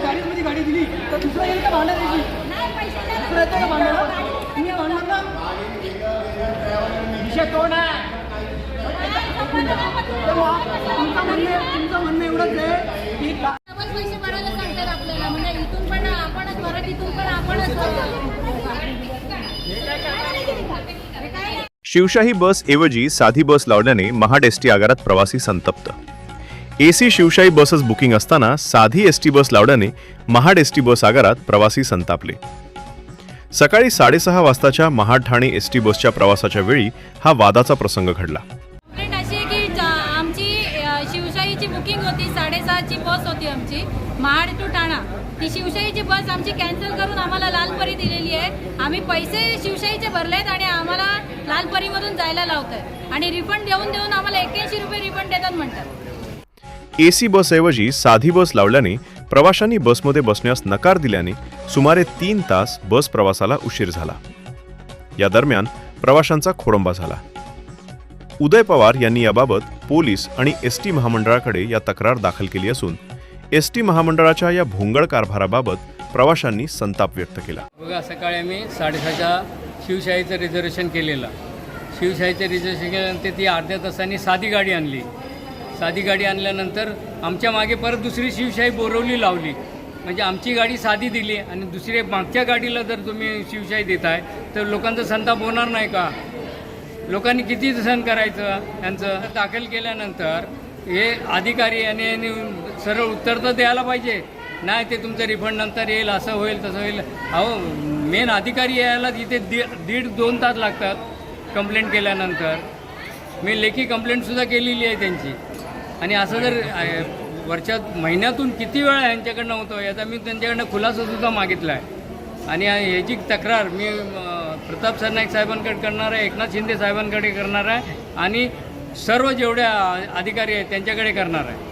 गाडीमध्ये गाडी दिली तर दुसरा येईल का भांडण द्यायची? दुसरा येतो का भांडायला? तुम्ही भांडणार ना? विषय कोण आहे? तुमचं म्हणणं एवढंच आहे की पैसे भरायला सांगतात आपल्याला, म्हणजे इथून पण आपणच मराठीतून पण आपणच. शिवशाही बस ऐवजी साधी बस लावल्याने महाड एसटी आगारात प्रवासी संतप्त. एसी शिवशाही बसेस बुकिंग असताना साधी एसटी बस लावल्याने महाड एसटी बस आगारात प्रवासी संतापले. सकाळी 6:30 वाजताच्या महाड ठाणे एसटी बसच्या प्रवासाच्या वेळी हा वादाचा प्रसंग घडला. कंप्लेंट अशी आहे की आमची शिवशाहीची बुकिंग होती, 6:30ची बस होती आमची महाड टू ठाणा. ती शिवशाहीची बस आमची कॅन्सल करून आम्हाला लालपरी दिलेली आहे. आम्ही पैसे शिवशाहीचे भरलेत आणि आम्हाला लालपरीमधून जायला लावत आहे आणि रिफंड देऊन आम्हाला 81 रुपये रिफंड देतात म्हणतात. एसी बसऐवजी साधी बस लावल्याने प्रवाशांनी बसमध्ये बसण्यास नकार दिल्याने सुमारे 3 तास बस प्रवासाला उशीर झाला. या दरम्यान प्रवाशांचा खोळंबा झाला. उदय पवार यांनी याबाबत पोलीस आणि एसटी महामंडळाकडे या तक्रार दाखल केली असून एसटी महामंडळाच्या या भोंगळ कारभाराबाबत प्रवाशांनी संताप व्यक्त केला. बघा, सकाळी आम्ही 6:30च्या शिवशाहीचं रिझर्वेशन केलेलं. शिवशाहीचं रिझर्वेशन केल्यानंतर ती अर्ध्या तासांनी साधी गाडी आणली. साधी गाडी आणल्यानंतर आमच्या मागे परत दुसरी शिवशाही बोरवली लावली. म्हणजे आमची गाडी साधी दिली आणि दुसरी मागच्या गाडीला जर तुम्ही शिवशाही देताय तर लोकांचा संताप होणार नाही का? लोकांनी किती सहन करायचं? त्यांचं दाखल केल्यानंतर हे अधिकारी यांनी सरळ उत्तर तर द्यायला पाहिजे. नाही ते तुमचं रिफंड नंतर येईल, असं होईल तसं होईल. अहो, मेन अधिकारी यायला इथे 1.5-2 तास लागतात कंप्लेंट केल्यानंतर. मी लेखी कंप्लेंटसुद्धा केलेली आहे त्यांची. आणि असं जर वरच्या महिन्यातून किती वेळा यांच्याकडनं होतं याचा मी त्यांच्याकडनं खुलासासुद्धा मागितला आहे. आणि याची तक्रार मी प्रताप सरनाईक साहेबांकडे करणार आहे, एकनाथ शिंदे साहेबांकडे करणार आहे आणि सर्व जेवढ्या अधिकारी आहेत त्यांच्याकडे करणार आहे.